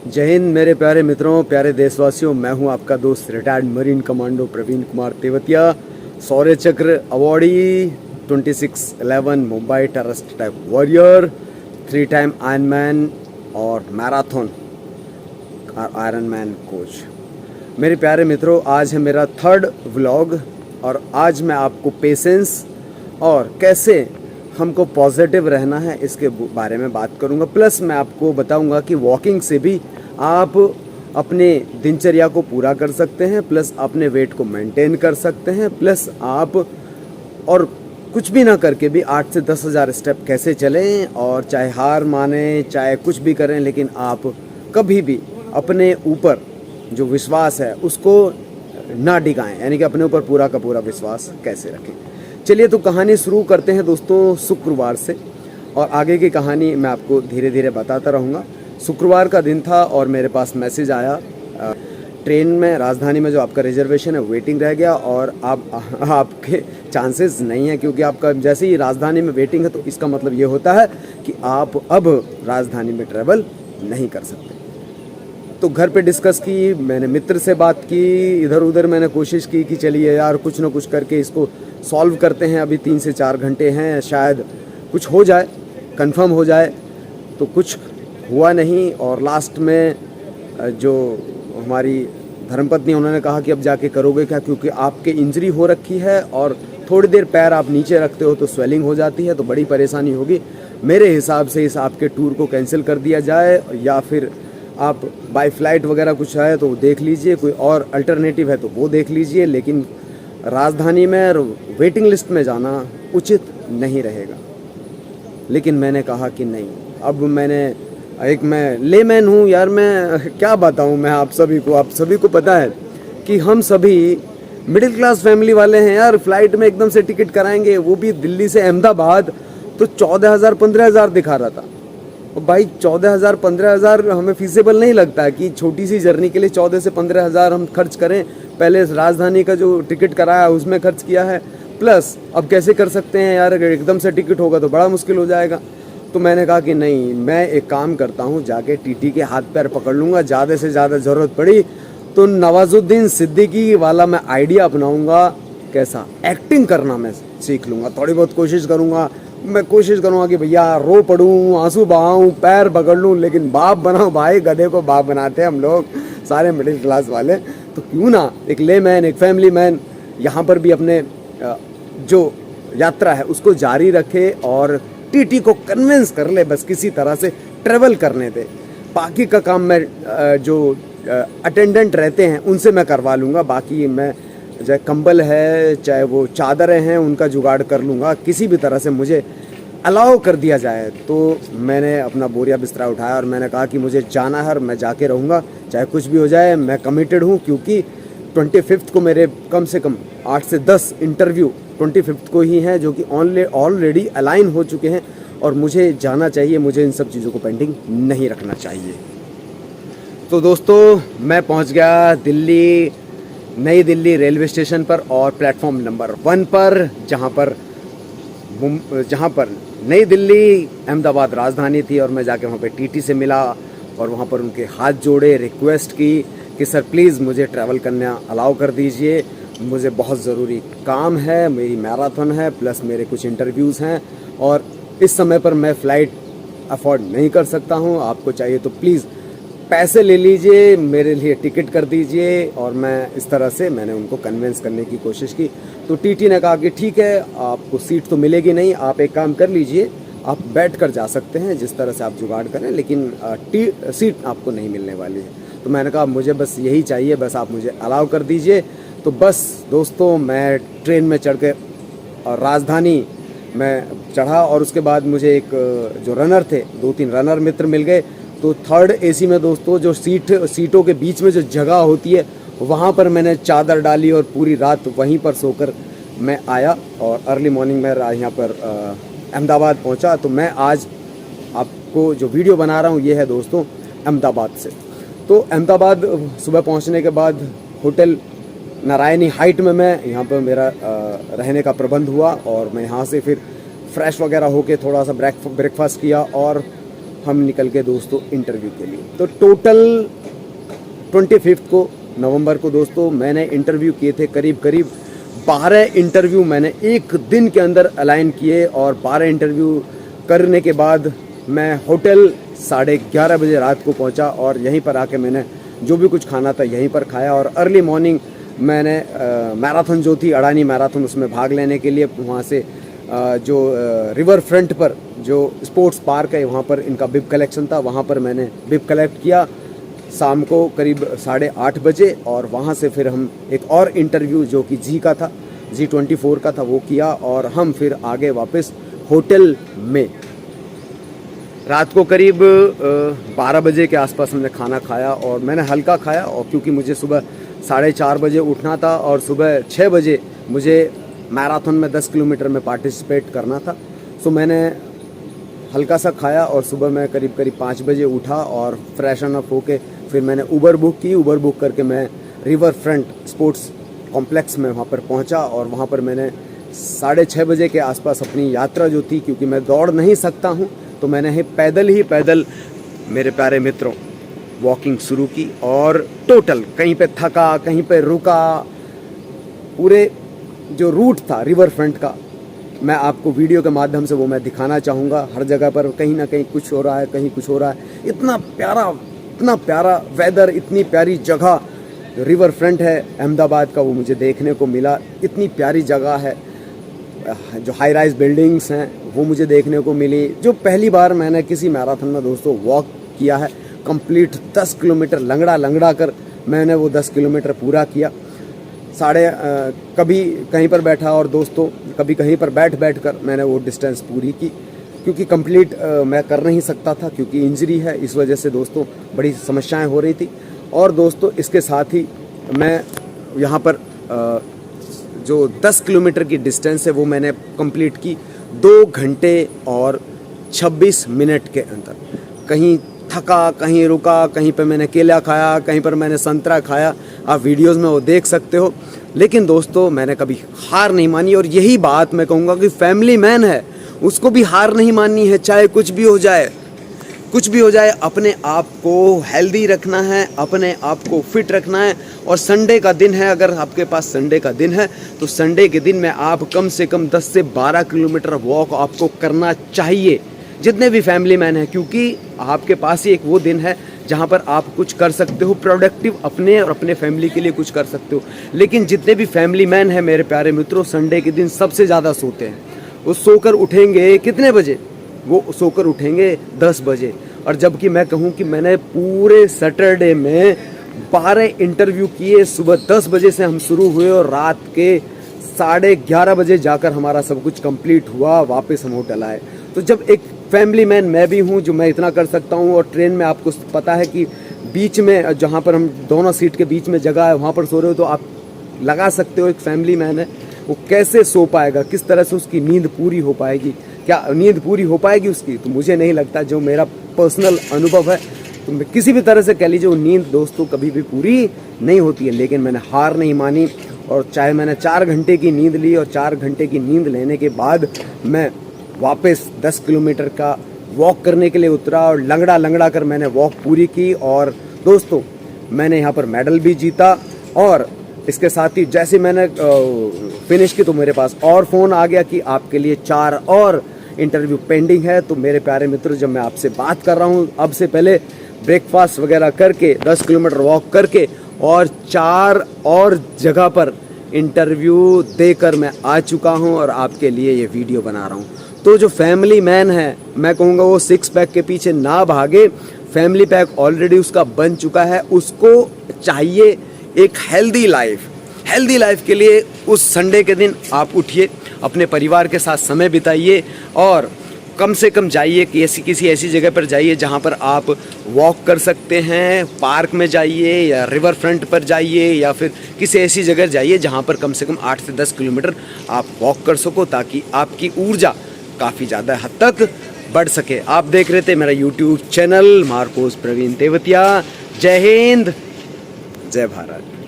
जय हिंद मेरे प्यारे मित्रों, प्यारे देशवासियों। मैं हूं आपका दोस्त retired marine commando Praveen Kumar Tewatia, Shaurya Chakra awardee, 2611 Mumbai terrorist type warrior, 3 time iron man और मैराथन आयरन मैन कोच। मेरे प्यारे मित्रों, आज है मेरा 3rd व्लॉग और आज मैं आपको पेशेंस और कैसे हमको पॉजिटिव रहना है इसके बारे में बात करूंगा। प्लस मैं आपको बताऊंगा कि वॉकिंग से भी आप अपने दिनचर्या को पूरा कर सकते हैं, प्लस अपने वेट को मेंटेन कर सकते हैं, प्लस आप और कुछ भी ना करके भी 8 से 10 हज़ार स्टेप कैसे चलें, और चाहे हार माने चाहे कुछ भी करें, लेकिन आप कभी भी अपने ऊपर जो विश्वास है उसको ना डिगाएं, यानी कि अपने ऊपर पूरा का पूरा विश्वास कैसे रखें। चलिए तो कहानी शुरू करते हैं दोस्तों शुक्रवार से, और आगे की कहानी मैं आपको धीरे धीरे बताता रहूँगा। शुक्रवार का दिन था और मेरे पास मैसेज आया ट्रेन में, राजधानी में जो आपका रिजर्वेशन है वेटिंग रह गया और आपके चांसेस नहीं है, क्योंकि आपका जैसे ही राजधानी में वेटिंग है तो इसका मतलब ये होता है कि आप अब राजधानी में ट्रैवल नहीं कर सकते। तो घर पे डिस्कस की, मैंने मित्र से बात की, इधर उधर मैंने कोशिश की कि चलिए यार कुछ ना कुछ करके इसको सॉल्व करते हैं। अभी 3 से 4 घंटे हैं, शायद कुछ हो जाए, कंफर्म हो जाए। तो कुछ हुआ नहीं और लास्ट में जो हमारी धर्मपत्नी उन्होंने कहा कि अब जाके करोगे क्या, क्योंकि आपके इंजरी हो रखी है और थोड़ी देर पैर आप नीचे रखते हो तो स्वेलिंग हो जाती है, तो बड़ी परेशानी होगी। मेरे हिसाब से इस आपके टूर को कैंसिल कर दिया जाए, या फिर आप बाय फ्लाइट वगैरह कुछ है तो देख लीजिए, कोई और अल्टरनेटिव है तो वो देख लीजिए, लेकिन राजधानी में वेटिंग लिस्ट में जाना उचित नहीं रहेगा। लेकिन मैंने कहा कि नहीं, अब मैं लेमैन हूँ यार, मैं क्या बताऊँ मैं आप सभी को पता है कि हम सभी मिडिल क्लास फैमिली वाले हैं यार। फ्लाइट में एकदम से टिकट कराएंगे, वो भी दिल्ली से अहमदाबाद, तो 14,000 15,000 दिखा रहा था। और भाई 14,000 15,000 हमें फीसेबल नहीं लगता है कि छोटी सी जर्नी के लिए 14 से 15,000 हम खर्च करें। पहले राजधानी का जो टिकट कराया उसमें खर्च किया है, प्लस अब कैसे कर सकते हैं यार, अगर एकदम से टिकट होगा तो बड़ा मुश्किल हो जाएगा। तो मैंने कहा कि नहीं, मैं एक काम करता हूँ, जाके टीटी के हाथ पैर पकड़ लूँगा। ज़्यादा से ज़्यादा ज़रूरत पड़ी तो नवाजुद्दीन सिद्दीकी वाला मैं आइडिया अपनाऊँगा, कैसा एक्टिंग करना मैं सीख लूँगा। थोड़ी बहुत कोशिश करूँगा, मैं कोशिश करूँगा कि भैया रो पड़ूँ, आंसू बहाऊँ, पैर पकड़ लूँ, लेकिन बाप बनाओ भाई, गधे को बाप बनाते हैं हम लोग सारे मिडिल क्लास वाले। तो क्यों ना एक लेमैन, एक फैमिली मैन यहाँ पर भी अपने जो यात्रा है उसको जारी रखे और टीटी को कन्विंस कर ले, बस किसी तरह से ट्रेवल करने दे। बाकी का काम मैं जो अटेंडेंट रहते हैं उनसे मैं करवा लूँगा। बाकी मैं चाहे कंबल है चाहे वो चादरें हैं उनका जुगाड़ कर लूँगा, किसी भी तरह से मुझे अलाउ कर दिया जाए। तो मैंने अपना बोरिया बिस्तरा उठाया और मैंने कहा कि मुझे जाना है और मैं जाके रहूँगा, चाहे कुछ भी हो जाए। मैं कमिटेड हूँ, क्योंकि 25 को मेरे कम से कम 8 से 10 इंटरव्यू 25 को ही हैं, जो कि ऑलरेडी अलाइन हो चुके हैं और मुझे जाना चाहिए। मुझे इन सब चीज़ों को पेंडिंग नहीं रखना चाहिए। तो दोस्तों मैं पहुंच गया दिल्ली, नई दिल्ली रेलवे स्टेशन पर और प्लेटफॉर्म नंबर 1 पर, जहां पर नई दिल्ली अहमदाबाद राजधानी थी। और मैं जाके वहां पे टीटी से मिला और वहां पर उनके हाथ जोड़े, रिक्वेस्ट की कि सर प्लीज़ मुझे ट्रैवल करना अलाउ कर दीजिए, मुझे बहुत ज़रूरी काम है, मेरी मैराथन है, प्लस मेरे कुछ इंटरव्यूज़ हैं और इस समय पर मैं फ़्लाइट अफोर्ड नहीं कर सकता हूं। आपको चाहिए तो प्लीज़ पैसे ले लीजिए, मेरे लिए टिकट कर दीजिए। और मैं इस तरह से मैंने उनको कन्विंस करने की कोशिश की। तो टीटी ने कहा कि ठीक है, आपको सीट तो मिलेगी नहीं, आप एक काम कर लीजिए, आप बैठ कर जा सकते हैं, जिस तरह से आप जुगाड़ करें, लेकिन सीट आपको नहीं मिलने वाली है। तो मैंने कहा मुझे बस यही चाहिए, बस आप मुझे अलाउ कर दीजिए। तो बस दोस्तों मैं ट्रेन में चढ़ के और राजधानी में चढ़ा और उसके बाद मुझे एक जो रनर थे, 2-3 रनर मित्र मिल गए। तो 3rd AC में दोस्तों जो सीटों के बीच में जो जगह होती है वहाँ पर मैंने चादर डाली और पूरी रात वहीं पर सोकर मैं आया और अर्ली मॉर्निंग में यहाँ पर अहमदाबाद पहुँचा। तो मैं आज आपको जो वीडियो बना रहा हूँ ये है दोस्तों अहमदाबाद से। तो अहमदाबाद सुबह पहुँचने के बाद होटल नारायणी हाइट में मैं यहाँ पर मेरा रहने का प्रबंध हुआ और मैं यहाँ से फिर फ्रेश वगैरह होके थोड़ा सा ब्रेकफास्ट किया और हम निकल गए दोस्तों इंटरव्यू के लिए। तो टोटल 25 को नवंबर को दोस्तों मैंने इंटरव्यू किए थे, करीब 12 इंटरव्यू मैंने एक दिन के अंदर अलाइन किए, और 12 इंटरव्यू करने के बाद मैं होटल 11:30 बजे रात को पहुंचा, और यहीं पर आके मैंने जो भी कुछ खाना था यहीं पर खाया। और अर्ली मॉर्निंग मैंने मैराथन जो थी अडानी मैराथन, उसमें भाग लेने के लिए वहाँ से जो रिवर फ्रंट पर जो स्पोर्ट्स पार्क है वहाँ पर इनका बिब कलेक्शन था, वहाँ पर मैंने बिब कलेक्ट किया शाम को करीब 8:30 बजे। और वहाँ से फिर हम एक और इंटरव्यू जो कि जी का था, G24 का था, वो किया, और हम फिर आगे वापस होटल में। रात को करीब 12 बजे के आसपास हमने खाना खाया, और मैंने हल्का खाया, और क्योंकि मुझे सुबह 4:30 बजे उठना था और सुबह 6 बजे मुझे मैराथन में 10 किलोमीटर में पार्टिसिपेट करना था, सो मैंने हल्का सा खाया, और सुबह मैं करीब 5 बजे उठा और फ्रेशन अप होके फिर मैंने उबर बुक की। उबर बुक करके मैं रिवर फ्रंट स्पोर्ट्स कॉम्प्लेक्स में वहाँ पर पहुँचा, और वहाँ पर मैंने 6:30 बजे के आसपास अपनी यात्रा जो थी, क्योंकि मैं दौड़ नहीं सकता हूँ, तो मैंने पैदल मेरे प्यारे मित्रों वॉकिंग शुरू की। और टोटल कहीं पे थका, कहीं पे रुका, पूरे जो रूट था रिवर फ्रंट का मैं आपको वीडियो के माध्यम से वो मैं दिखाना चाहूँगा। हर जगह पर कहीं ना कहीं कुछ हो रहा है, कहीं कुछ हो रहा है। इतना प्यारा वेदर, इतनी प्यारी जगह रिवर फ्रंट है अहमदाबाद का, वो मुझे देखने को मिला। इतनी प्यारी जगह है, जो हाई राइज बिल्डिंग्स हैं वो मुझे देखने को मिली। जो पहली बार मैंने किसी मैराथन में दोस्तों वॉक किया है, कंप्लीट 10 किलोमीटर लंगड़ा कर मैंने वो 10 किलोमीटर पूरा किया। कभी कहीं पर बैठा और दोस्तों कभी कहीं पर बैठ कर मैंने वो डिस्टेंस पूरी की, क्योंकि कंप्लीट मैं कर नहीं सकता था, क्योंकि इंजरी है, इस वजह से दोस्तों बड़ी समस्याएं हो रही थी। और दोस्तों इसके साथ ही मैं यहाँ पर जो 10 किलोमीटर की डिस्टेंस है वो मैंने कंप्लीट की 2 घंटे और 26 मिनट के अंदर। कहीं थका, कहीं रुका, कहीं पे मैंने केला खाया, कहीं पर मैंने संतरा खाया, आप वीडियोस में वो देख सकते हो। लेकिन दोस्तों मैंने कभी हार नहीं मानी, और यही बात मैं कहूँगा कि फैमिली मैन है उसको भी हार नहीं माननी है, चाहे कुछ भी हो जाए। अपने आप को हेल्दी रखना है, अपने आप को फिट रखना है। और संडे का दिन है, अगर आपके पास संडे का दिन है तो संडे के दिन में आप कम से कम 10 से 12 किलोमीटर वॉक आपको करना चाहिए, जितने भी फैमिली मैन हैं, क्योंकि आपके पास ही एक वो दिन है जहाँ पर आप कुछ कर सकते हो, प्रोडक्टिव अपने और अपने फैमिली के लिए कुछ कर सकते हो। लेकिन जितने भी फैमिली मैन हैं मेरे प्यारे मित्रों, संडे के दिन सबसे ज़्यादा सोते हैं। वो सोकर उठेंगे कितने बजे? वो सोकर उठेंगे 10 बजे। और जबकि मैं कहूँ कि मैंने पूरे सैटरडे में 12 इंटरव्यू किए, सुबह 10 बजे से हम शुरू हुए और रात के 11:30 बजे जाकर हमारा सब कुछ कंप्लीट हुआ, वापस हम होटल आए। तो जब एक फैमिली मैन मैं भी हूँ जो मैं इतना कर सकता हूँ, और ट्रेन में आपको पता है कि बीच में जहाँ पर हम दोनों सीट के बीच में जगह है वहाँ पर सो रहे हो, तो आप लगा सकते हो एक फैमिली मैन है वो कैसे सो पाएगा, किस तरह से उसकी नींद पूरी हो पाएगी, क्या नींद पूरी हो पाएगी उसकी? तो मुझे नहीं लगता, जो मेरा पर्सनल अनुभव है, तो किसी भी तरह से कह लीजिए वो नींद दोस्तों कभी भी पूरी नहीं होती है। लेकिन मैंने हार नहीं मानी, और चाहे मैंने 4 घंटे की नींद ली, और 4 घंटे की नींद लेने के बाद मैं वापस 10 किलोमीटर का वॉक करने के लिए उतरा, और लंगड़ा कर मैंने वॉक पूरी की। और दोस्तों मैंने यहाँ पर मेडल भी जीता। और इसके साथ ही जैसे मैंने फिनिश की तो मेरे पास और फ़ोन आ गया कि आपके लिए 4 और इंटरव्यू पेंडिंग है। तो मेरे प्यारे मित्रों, जब मैं आपसे बात कर रहा हूँ, अब से पहले ब्रेकफास्ट वगैरह करके 10 किलोमीटर वॉक करके और 4 और जगह पर इंटरव्यू देकर मैं आ चुका हूँ, और आपके लिए ये वीडियो बना रहा हूँ। तो जो फैमिली मैन है, मैं कहूँगा वो 6 पैक के पीछे ना भागे, फैमिली पैक ऑलरेडी उसका बन चुका है। उसको चाहिए एक हेल्दी लाइफ के लिए उस संडे के दिन आप उठिए, अपने परिवार के साथ समय बिताइए, और कम से कम जाइए कि किसी ऐसी जगह पर जाइए जहाँ पर आप वॉक कर सकते हैं। पार्क में जाइए, या रिवर फ्रंट पर जाइए, या फिर किसी ऐसी जगह जाइए जहाँ पर कम से कम 8 से 10 किलोमीटर आप वॉक कर सको, ताकि आपकी ऊर्जा काफ़ी ज़्यादा हद तक बढ़ सके। आप देख रहे थे मेरा यूट्यूब चैनल मार्कोस प्रवीण तेवतिया। जय हिंद, जय भारत।